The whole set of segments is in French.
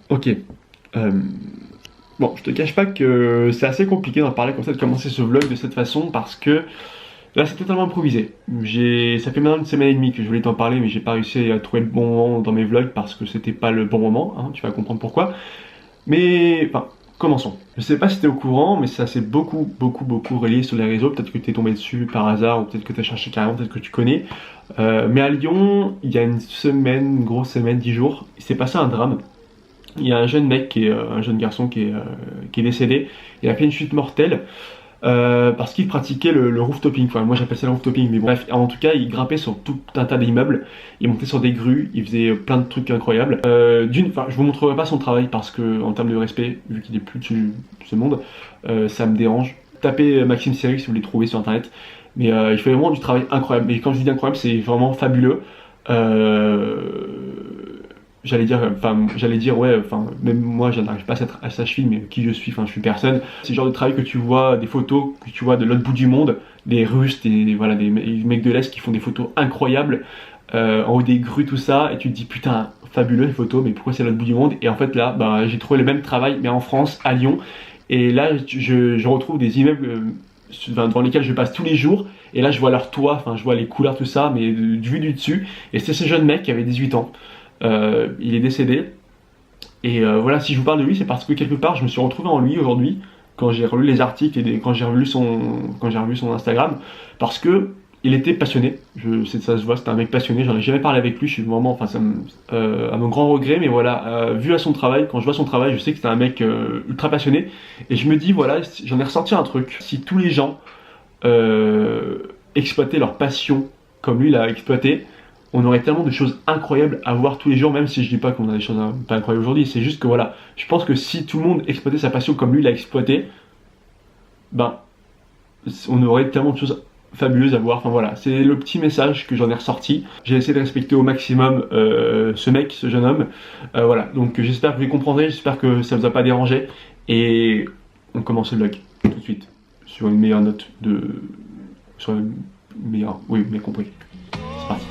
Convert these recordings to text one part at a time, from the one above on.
Ok. Bon, je te cache pas que c'est assez compliqué d'en parler comme ça, de commencer ce vlog de cette façon, parce que là c'est totalement improvisé. Ça fait maintenant une semaine et demie que je voulais t'en parler, mais j'ai pas réussi à trouver le bon moment dans mes vlogs parce que c'était pas le bon moment, hein, tu vas comprendre pourquoi. Mais, enfin, commençons. Je sais pas si t'es au courant, mais ça s'est beaucoup relayé sur les réseaux. Peut-être que t'es tombé dessus par hasard, ou peut-être que t'as cherché carrément, peut-être que tu connais. Mais à Lyon, il y a une semaine, une grosse semaine, 10 jours, il s'est passé un drame. Il y a un jeune mec, un jeune garçon qui est décédé. Il a fait une chute mortelle parce qu'il pratiquait le rooftoping. Enfin, moi j'appelle ça le rooftoping, mais bon. Bref, en tout cas, il grimpait sur tout un tas d'immeubles. Il montait sur des grues. Il faisait plein de trucs incroyables. Enfin, je vous montrerai pas son travail parce que, en termes de respect, vu qu'il est plus de ce monde, ça me dérange. Tapez Maxime Séric si vous voulez le trouver sur internet. Mais il fait vraiment du travail incroyable. Mais quand je dis incroyable, c'est vraiment fabuleux. J'allais dire ouais, enfin même moi je n'arrive pas à sa cheville, mais qui je suis, enfin je suis personne. C'est le genre de travail que tu vois, des photos que tu vois de l'autre bout du monde, des Russes, voilà, des mecs de l'Est qui font des photos incroyables en haut des grues, tout ça, et tu te dis putain, fabuleux les photos, mais pourquoi c'est l'autre bout du monde? Et en fait là, bah, j'ai trouvé le même travail, mais en France, à Lyon, et là je retrouve des immeubles devant lesquels je passe tous les jours, et là je vois leur toit, enfin je vois les couleurs, tout ça, mais vu du dessus, et c'est ce jeune mec qui avait 18 ans. Il est décédé et voilà, si je vous parle de lui, c'est parce que quelque part je me suis retrouvé en lui aujourd'hui quand j'ai relu les articles et quand j'ai revu son Instagram, parce que il était passionné. Ça se voit, c'était un mec passionné. J'en ai jamais parlé avec lui, je suis vraiment, enfin à mon grand regret, mais voilà, vu à son travail, quand je vois son travail, je sais que c'est un mec ultra passionné, et je me dis voilà, j'en ai ressorti un truc. Si tous les gens exploitaient leur passion comme lui l'a exploité, on aurait tellement de choses incroyables à voir tous les jours, même si je dis pas qu'on a des choses pas incroyables aujourd'hui, c'est juste que voilà, je pense que si tout le monde exploitait sa passion comme lui l'a exploité, ben, on aurait tellement de choses fabuleuses à voir. Enfin voilà, c'est le petit message que j'en ai ressorti. J'ai essayé de respecter au maximum ce jeune homme. Voilà, donc j'espère que vous les comprendrez, j'espère que ça vous a pas dérangé, et on commence le vlog tout de suite, sur une meilleure note sur une meilleure... Oui, vous m'avez compris. C'est parti.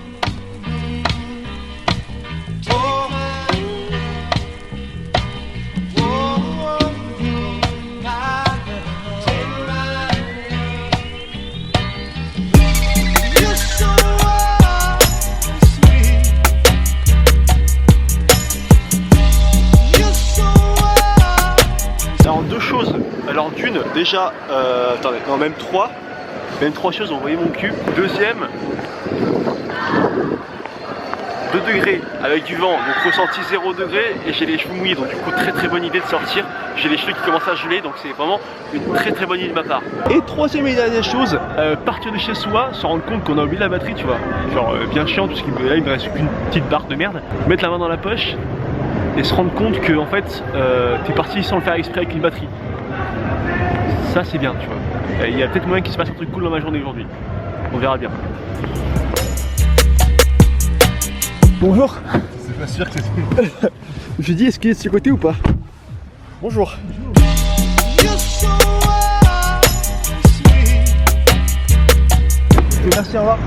Alors deux choses, alors d'une, déjà, attendez, non même trois choses, vous voyez mon cul. Deuxième, 2 degrés avec du vent, donc ressenti 0 degré, et j'ai les cheveux mouillés, donc du coup très bonne idée de sortir. J'ai les cheveux qui commencent à geler, donc c'est vraiment une très bonne idée de ma part. Et troisième et dernière chose, partir de chez soi, se rendre compte qu'on a oublié la batterie, tu vois, genre bien chiant, parce que là il me reste qu'une petite barre de merde, mettre la main dans la poche et se rendre compte que en fait t'es parti sans le faire exprès avec une batterie. Ça c'est bien, tu vois. Il y a peut-être moyen qu'il se passe un truc cool dans ma journée aujourd'hui. On verra bien. Bonjour. C'est pas sûr que c'est... Je dis, est-ce qu'il est de ce côté ou pas? Bonjour. Merci, au revoir.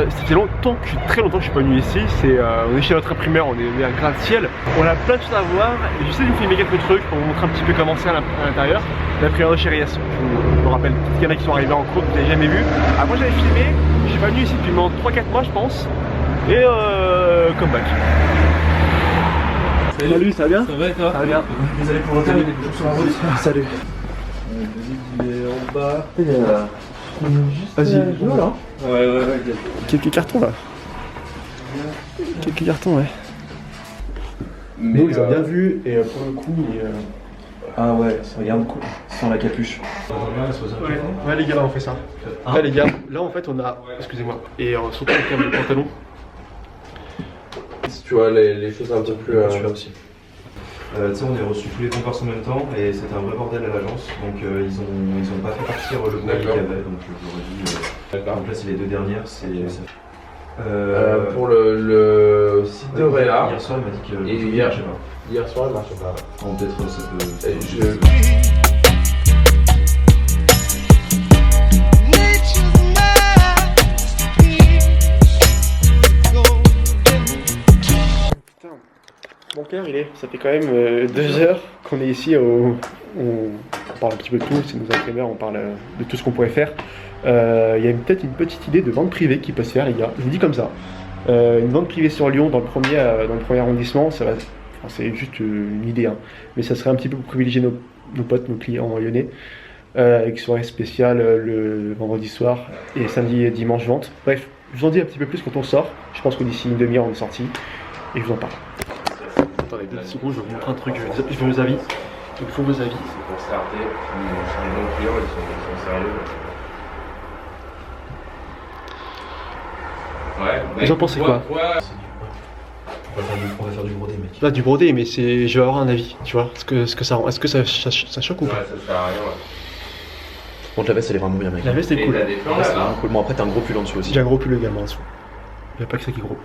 C'était très longtemps que je suis pas venu ici. On est chez notre imprimeur, on est à gratte-ciel. On a plein de choses à voir et j'essaie de vous filmer quelques trucs pour vous montrer un petit peu comment c'est à l'intérieur. L'imprimeur de chez Reyes, je vous rappelle, il y en a qui sont arrivés en cours que vous n'avez jamais vu. Moi j'avais filmé, je suis pas venu ici depuis 3-4 mois je pense. Et comeback. Salut, ça va bien? Ça va et toi? Ça va bien. Désolé pour le retard, il y a des bouchons sur la route. Salut. Il est en bas. Vas-y. Ouais. Quelques cartons là. Quelques cartons, ouais. Mais Nous, ils ont bien vu, et pour le coup, ah ouais, regarde, sans la capuche. Ouais les gars, là on fait ça. Là les gars, là en fait on a... Excusez-moi. Et surtout avec le pantalon. Si tu vois les choses un petit peu... Celui-là aussi. Tu sais, on a reçu tous les comparses en même temps et c'était un vrai bordel à l'agence. Donc ils ont pas fait partir le boulot qu'il y avait. Donc j'aurais dit... donc là c'est les 2 dernières, c'est... pour le site de Réa. Hier soir il m'a dit que... Et hier, je sais pas. Hier soir il marchait pas. Bon, peut-être ça peut... Et quelle heure il est? Ça fait quand même 2 heures qu'on est ici, on parle un petit peu de tout, c'est nos imprimeurs, on parle de tout ce qu'on pourrait faire. Il y a peut-être une petite idée de vente privée qui peut se faire les gars, je vous dis comme ça. Une vente privée sur Lyon dans le premier arrondissement, ça va, enfin, c'est juste une idée, hein. Mais ça serait un petit peu pour privilégier nos potes, nos clients lyonnais. Avec soirée spéciale le vendredi soir et samedi et dimanche vente. Bref, je vous en dis un petit peu plus quand on sort. Je pense que d'ici une demi-heure on est sorti et je vous en parle. Attendez 2 secondes, je vais vous montrer un truc, je veux vos avis. Il faut vos avis. C'est pour starter, les bons clients ils sont sérieux. Ouais. Vous en pensez quoi? On va faire du brodé, mec. Là du brodé, mais c'est, je vais avoir un avis, tu vois. Ce que ça rend, est-ce que ça choque ou pas? Ouais, ça sert à rien, ouais. Par contre, la veste elle est vraiment bien, mec. La veste est cool. T'as des plans là, là. Cool. Bon, après t'as un gros pull en dessous aussi. J'ai un gros pull également en dessous. Il n'y a pas que ça qui est gros.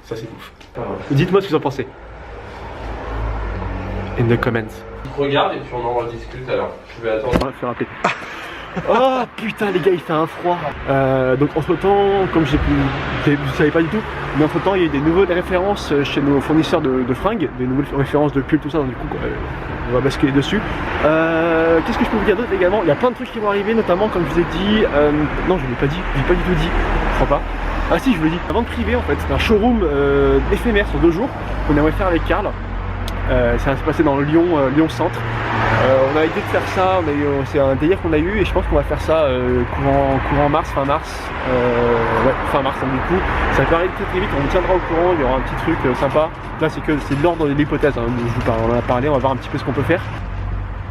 Ça c'est ouf. Dites-moi ce que vous en pensez. In the comments. Regarde et puis on en rediscute alors. Je vais attendre. On va faire rappeler. Oh putain les gars, il fait un froid. Donc entre temps, comme vous savez pas du tout, mais entre temps il y a eu des nouvelles références chez nos fournisseurs de fringues, des nouvelles références de pulls, tout ça, donc du coup on va basculer dessus. Qu'est-ce que je peux vous dire d'autre également? Il y a plein de trucs qui vont arriver, notamment comme je vous ai dit, non je ne l'ai pas dit, je l'ai pas du tout dit, je crois pas. Ah si je vous l'ai dit, la vente privée en fait, c'est un showroom éphémère sur 2 jours qu'on aimerait faire avec Karl. Ça va se passer dans le Lyon Centre. On a l'idée de faire ça, mais c'est un délire qu'on a eu et je pense qu'on va faire ça courant mars, fin mars. Ouais, fin mars donc, du coup. Ça va arriver très vite, on vous tiendra au courant, il y aura un petit truc sympa. Là c'est de l'ordre de l'hypothèse, hein, je vous parle, on en a parlé, on va voir un petit peu ce qu'on peut faire.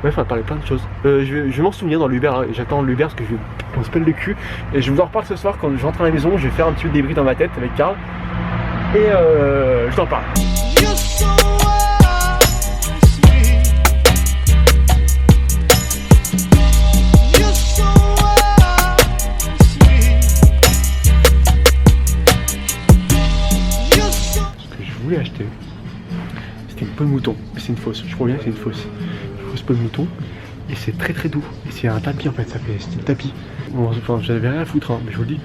Bref, on va parler plein de choses. Je vais m'en souvenir dans l'Uber, hein, j'attends l'Uber parce que on se pèle le cul. Et je vous en reparle ce soir quand je rentre à la maison, je vais faire un petit peu de débrief dans ma tête avec Karl. Et je t'en parle. Voulais acheter, c'était une peau de mouton, mais c'est une fausse, je crois bien que c'est une fausse peau de mouton et c'est très doux et c'est un tapis en fait, ça fait style tapis. Bon, enfin j'avais rien à foutre hein, mais je vous le dis.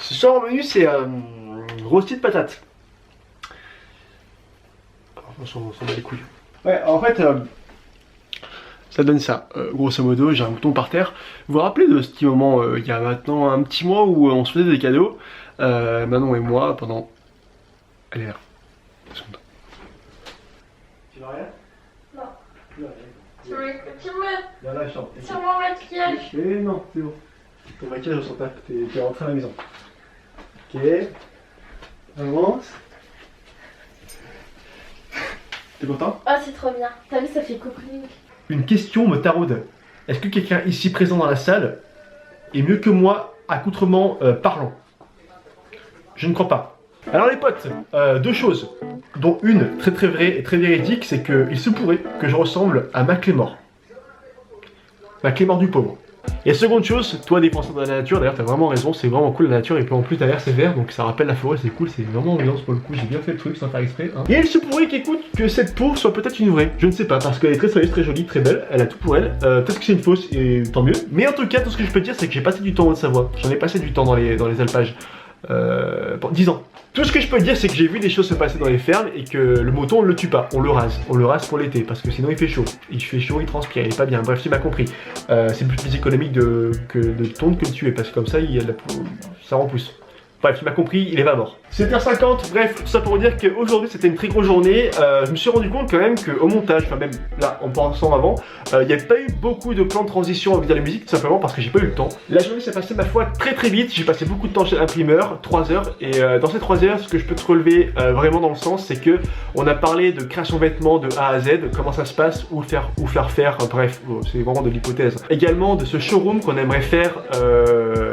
Ce soir au menu c'est rôti de patates. On s'en bat les couilles. Ouais, en fait, ça donne ça. Grosso modo, j'ai un bouton par terre. Vous vous rappelez de ce petit moment, il y a maintenant un petit mois où on se faisait des cadeaux, Manon et moi, pendant... Elle est là. 2 secondes. Tu veux rien? Non. Tu veux rien? Tu veux Là, je chante. sur mon maquillage? Eh non, c'est bon. Ton maquillage, on s'en tape, t'es rentré à la maison. Ok. Avance. T'es content? Oh, c'est trop bien. T'as vu, ça fait cocooning. Une question me taraude. Est-ce que quelqu'un ici présent dans la salle est mieux que moi accoutrement parlant? Je ne crois pas. Alors les potes, 2 choses, dont une très vraie et très véridique, c'est qu'il se pourrait que je ressemble à Maclémore. Maclémore du pauvre. Et seconde chose, toi défenseur de la nature, d'ailleurs t'as vraiment raison, c'est vraiment cool la nature, et puis en plus derrière c'est vert, donc ça rappelle la forêt, c'est cool, c'est vraiment ambiance pour le coup, j'ai bien fait le truc sans faire exprès. Hein. Et il se pourrait qu'écoute que cette peau soit peut-être une vraie, je ne sais pas, parce qu'elle est très sérieuse, très jolie, très belle, elle a tout pour elle, peut-être que c'est une fausse, et tant mieux. Mais en tout cas, tout ce que je peux dire, c'est que j'ai passé du temps en Haute-Savoie, j'en ai passé du temps dans les alpages, pour 10 ans. Tout ce que je peux dire, c'est que j'ai vu des choses se passer dans les fermes et que le mouton on le tue pas, on le rase pour l'été parce que sinon il fait chaud, il transpire, il est pas bien, bref tu m'as compris. C'est plus économique de tondre que de tuer parce que comme ça ça repousse. Bref, tu m'as compris, il est pas mort. 7h50, bref, tout ça pour vous dire qu'aujourd'hui c'était une très grosse journée. Je me suis rendu compte quand même qu'au montage, enfin même là en pensant avant, il n'y a pas eu beaucoup de plans de transition avec la musique, tout simplement parce que j'ai pas eu le temps. La journée s'est passée ma foi très vite, j'ai passé beaucoup de temps chez l'imprimeur, 3 heures, et dans ces 3 heures, ce que je peux te relever vraiment dans le sens, c'est que on a parlé de création de vêtements de A à Z, comment ça se passe, où faire faire, bref, c'est vraiment de l'hypothèse. Également de ce showroom qu'on aimerait faire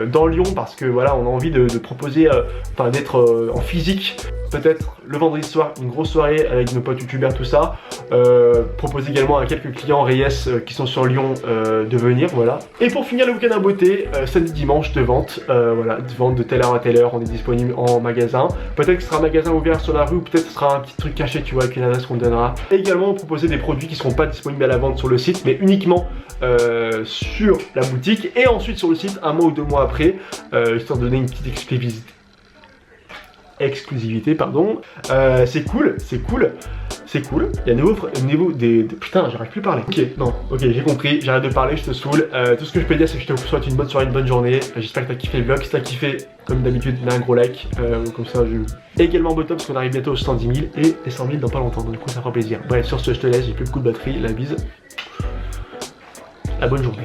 dans Lyon parce que voilà, on a envie de proposer, enfin d'être en physique peut-être le vendredi soir une grosse soirée avec nos potes youtubeurs, tout ça. Propose également à quelques clients Reyes qui sont sur Lyon de venir, voilà. Et pour finir le week-end en beauté, samedi dimanche de vente, voilà, de vente de telle heure à telle heure, on est disponible en magasin. Peut-être que ce sera un magasin ouvert sur la rue ou peut-être que ce sera un petit truc caché, tu vois, avec une adresse qu'on donnera. Et également proposer des produits qui ne seront pas disponibles à la vente sur le site, mais uniquement sur la boutique et ensuite sur le site un mois ou 2 mois après, histoire de donner une petite exclusivité, pardon. C'est cool, c'est cool. C'est cool, il y a niveau des... Putain, j'arrive plus à parler. Ok, non, ok, j'ai compris, j'arrête de parler, je te saoule. Tout ce que je peux dire, c'est que je te souhaite une bonne soirée, une bonne journée. J'espère que t'as kiffé le vlog. Si t'as kiffé, comme d'habitude, mets un gros like. Comme ça, je... Et également bottom, parce qu'on arrive bientôt aux 110 000 et les 100 000 dans pas longtemps. Donc du coup, ça fera plaisir. Bref, sur ce, je te laisse, j'ai plus beaucoup de batterie. La bise. La bonne journée.